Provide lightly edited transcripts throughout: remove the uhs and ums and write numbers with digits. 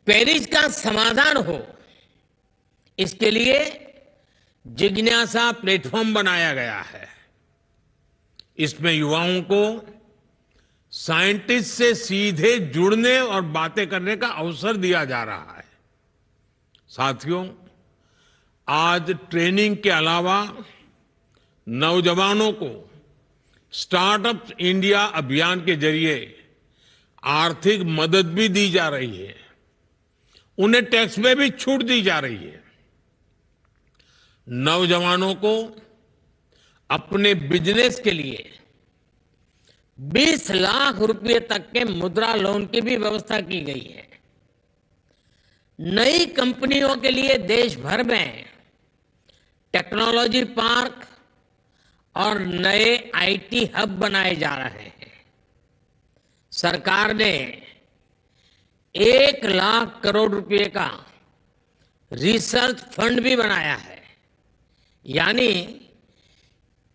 Paris का समाधान हो, इसके लिए जिज्ञासा प्लेटफॉर्म बनाया गया है। इसमें युवाओं को साइंटिस्ट से सीधे जुड़ने और बातें करने का अवसर दिया जा रहा है। साथियों, आज ट्रेनिंग के अलावा नौजवानों को स्टार्टअप इंडिया अभियान के जरिए आर्थिक मदद भी दी जा रही है। उन्हें टैक्स में भी छूट दी जा रही है। नौजवानों को अपने बिजनेस के लिए 20 लाख रुपए तक के मुद्रा लोन की भी व्यवस्था की गई है। नई कंपनियों के लिए देश भर में टेक्नोलॉजी पार्क और नए आईटी हब बनाए जा रहे हैं। सरकार ने 1 लाख करोड़ रुपए का रिसर्च फंड भी बनाया है। यानी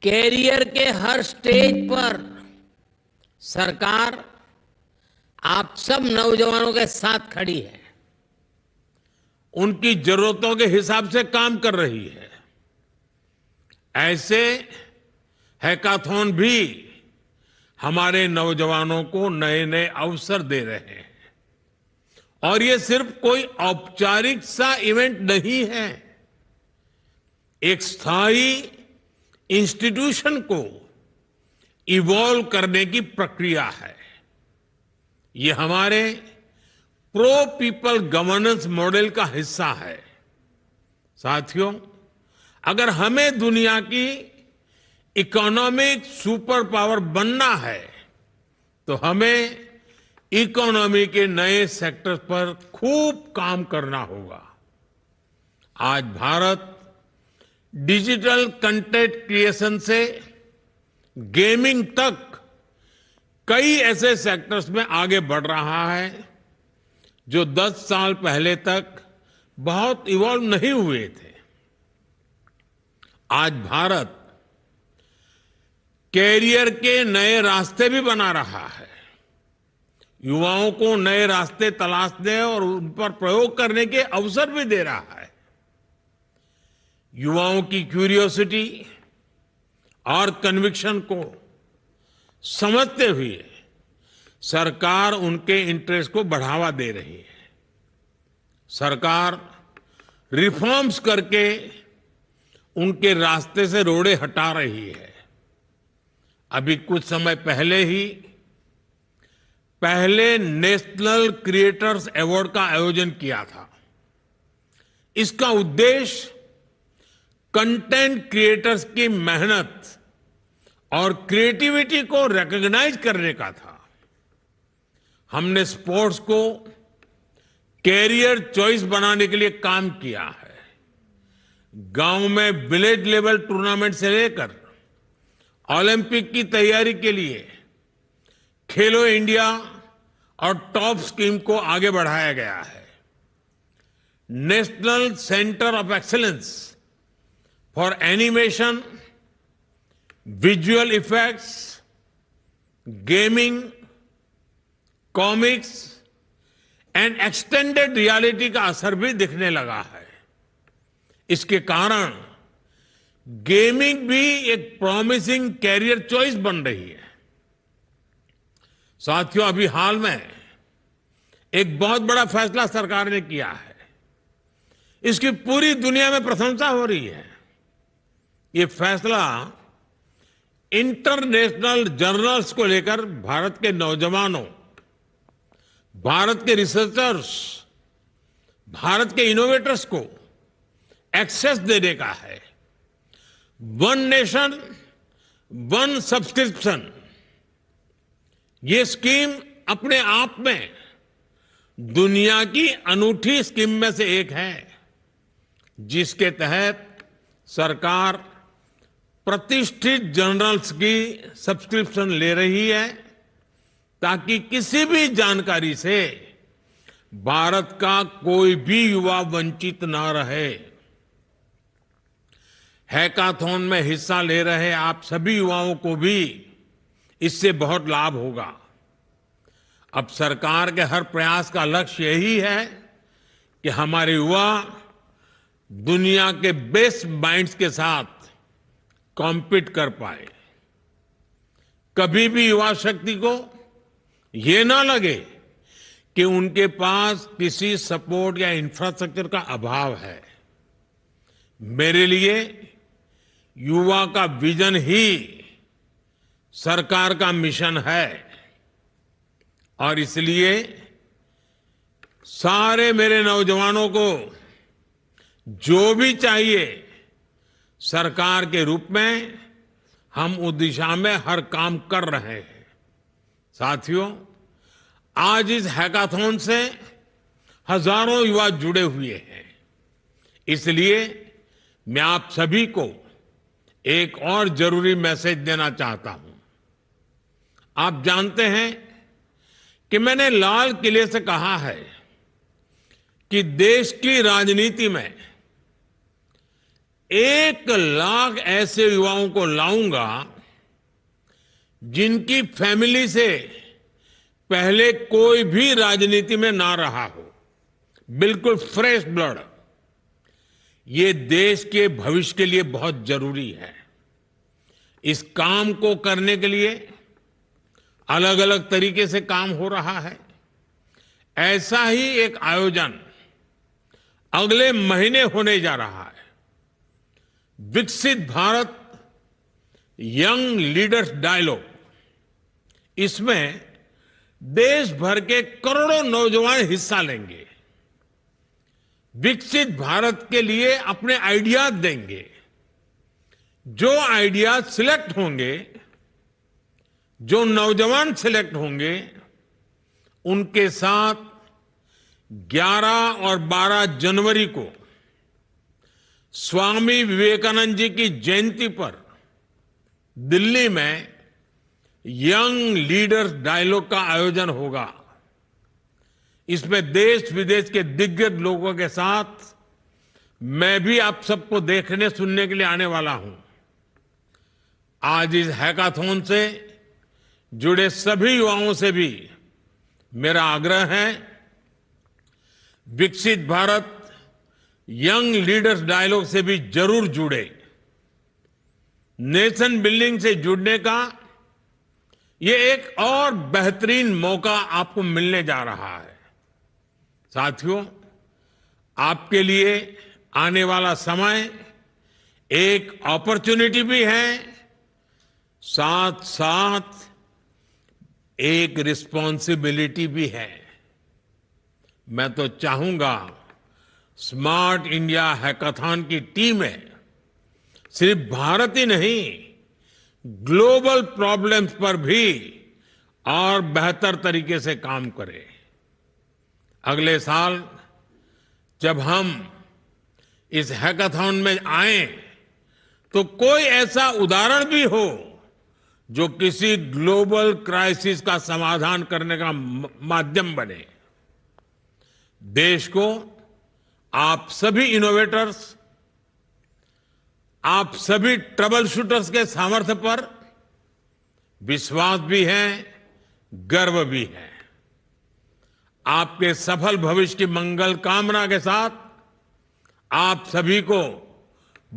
कैरियर के हर स्टेज पर सरकार आप सब नौजवानों के साथ खड़ी है, उनकी जरूरतों के हिसाब से काम कर रही है। ऐसे हैकाथॉन भी हमारे नौजवानों को नए नए अवसर दे रहे हैं। और ये सिर्फ कोई औपचारिक सा इवेंट नहीं है, एक स्थायी इंस्टीट्यूशन को इवॉल्व करने की प्रक्रिया है। ये हमारे प्रो पीपल गवर्नेंस मॉडल का हिस्सा है। साथियों, अगर हमें दुनिया की इकोनॉमिक सुपर पावर बनना है तो हमें इकोनॉमी के नए सेक्टर्स पर खूब काम करना होगा। आज भारत डिजिटल कंटेंट क्रिएशन से गेमिंग तक कई ऐसे सेक्टर्स में आगे बढ़ रहा है जो 10 साल पहले तक बहुत इवॉल्व नहीं हुए थे। आज भारत कैरियर के नए रास्ते भी बना रहा है, युवाओं को नए रास्ते तलाशने और उन पर प्रयोग करने के अवसर भी दे रहा है। युवाओं की क्यूरियोसिटी और कन्विक्शन को समझते हुए सरकार उनके इंटरेस्ट को बढ़ावा दे रही है। सरकार रिफॉर्म्स करके उनके रास्ते से रोड़े हटा रही है। अभी कुछ समय पहले ही पहले नेशनल क्रिएटर्स अवार्ड का आयोजन किया था। इसका उद्देश्य कंटेंट क्रिएटर्स की मेहनत और क्रिएटिविटी को रिकॉग्नाइज करने का था। हमने स्पोर्ट्स को कैरियर चॉइस बनाने के लिए काम किया है। गांव में विलेज लेवल टूर्नामेंट से लेकर ओलंपिक की तैयारी के लिए खेलो इंडिया और टॉप स्कीम को आगे बढ़ाया गया है। National centre of excellence for animation, visual effects, gaming, comics and extended reality का असर भी दिखने लगा है। इसके कारण गेमिंग भी एक प्रॉमिसिंग कैरियर चॉइस बन रही है। साथियों, अभी हाल में एक बहुत बड़ा फैसला सरकार ने किया है। इसकी पूरी दुनिया में प्रशंसा हो रही है। ये फैसला इंटरनेशनल जर्नल्स को लेकर भारत के नौजवानों, भारत के रिसर्चर्स, भारत के इनोवेटर्स को एक्सेस देने का है। वन नेशन वन सब्सक्रिप्शन, ये स्कीम अपने आप में दुनिया की अनूठी स्कीम में से एक है, जिसके तहत सरकार प्रतिष्ठित जर्नल्स की सब्सक्रिप्शन ले रही है ताकि किसी भी जानकारी से भारत का कोई भी युवा वंचित ना रहे। हैकाथॉन में हिस्सा ले रहे आप सभी युवाओं को भी इससे बहुत लाभ होगा। अब सरकार के हर प्रयास का लक्ष्य यही है कि हमारे युवा दुनिया के बेस्ट माइंड्स के साथ कॉम्पीट कर पाए। कभी भी युवा शक्ति को ये ना लगे कि उनके पास किसी सपोर्ट या इंफ्रास्ट्रक्चर का अभाव है। मेरे लिए युवा का विजन ही सरकार का मिशन है और इसलिए सारे मेरे नौजवानों को जो भी चाहिए सरकार के रूप में हम उस दिशा में हर काम कर रहे हैं। साथियों, आज इस हैकाथॉन से हजारों युवा जुड़े हुए हैं। इसलिए मैं आप सभी को एक और जरूरी मैसेज देना चाहता हूं। आप जानते हैं कि मैंने लाल किले से कहा है कि देश की राजनीति में 1 लाख ऐसे युवाओं को लाऊंगा जिनकी फैमिली से पहले कोई भी राजनीति में ना रहा हो, बिल्कुल फ्रेश ब्लड। ये देश के भविष्य के लिए बहुत जरूरी है। इस काम को करने के लिए अलग अलग तरीके से काम हो रहा है। ऐसा ही एक आयोजन अगले महीने होने जा रहा है। विकसित भारत यंग लीडर्स डायलॉग। इसमें देश भर के करोड़ों नौजवान हिस्सा लेंगे, विकसित भारत के लिए अपने आइडियाज देंगे। जो आइडियाज सिलेक्ट होंगे, जो नौजवान सिलेक्ट होंगे, उनके साथ 11 और 12 जनवरी को स्वामी विवेकानंद जी की जयंती पर दिल्ली में यंग लीडर्स डायलॉग का आयोजन होगा। इसमें देश विदेश के दिग्गज लोगों के साथ मैं भी आप सबको देखने सुनने के लिए आने वाला हूं। आज इस हैकाथॉन से जुड़े सभी युवाओं से भी मेरा आग्रह है, विकसित भारत यंग लीडर्स डायलॉग से भी जरूर जुड़े। नेशन बिल्डिंग से जुड़ने का ये एक और बेहतरीन मौका आपको मिलने जा रहा है। साथियों, आपके लिए आने वाला समय एक अपॉर्चुनिटी भी है, साथ साथ एक रिस्पॉन्सिबिलिटी भी है। मैं तो चाहूंगा स्मार्ट इंडिया हैकाथॉन की टीमें सिर्फ भारत ही नहीं, ग्लोबल प्रॉब्लम्स पर भी और बेहतर तरीके से काम करें। अगले साल जब हम इस हैकाथॉन में आए तो कोई ऐसा उदाहरण भी हो जो किसी ग्लोबल क्राइसिस का समाधान करने का माध्यम बने। देश को आप सभी इनोवेटर्स, आप सभी ट्रबल शूटर्स के सामर्थ्य पर विश्वास भी है, गर्व भी है। आपके सफल भविष्य की मंगल कामना के साथ आप सभी को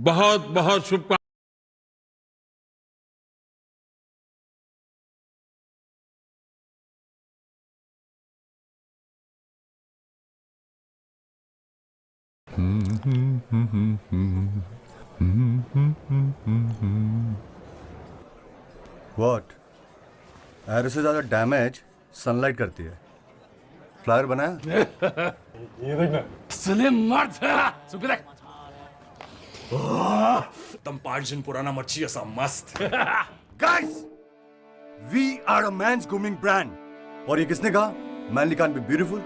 बहुत बहुत शुभकामनाएं। व्हाट? एरो से ज्यादा डैमेज सनलाइट करती है। फ्लायर बनाया? एकदम 5 दिन पुराना मच्छी असा मस्त. Guys, we are a man's grooming brand. और ये किसने कहा? Manly can't be beautiful.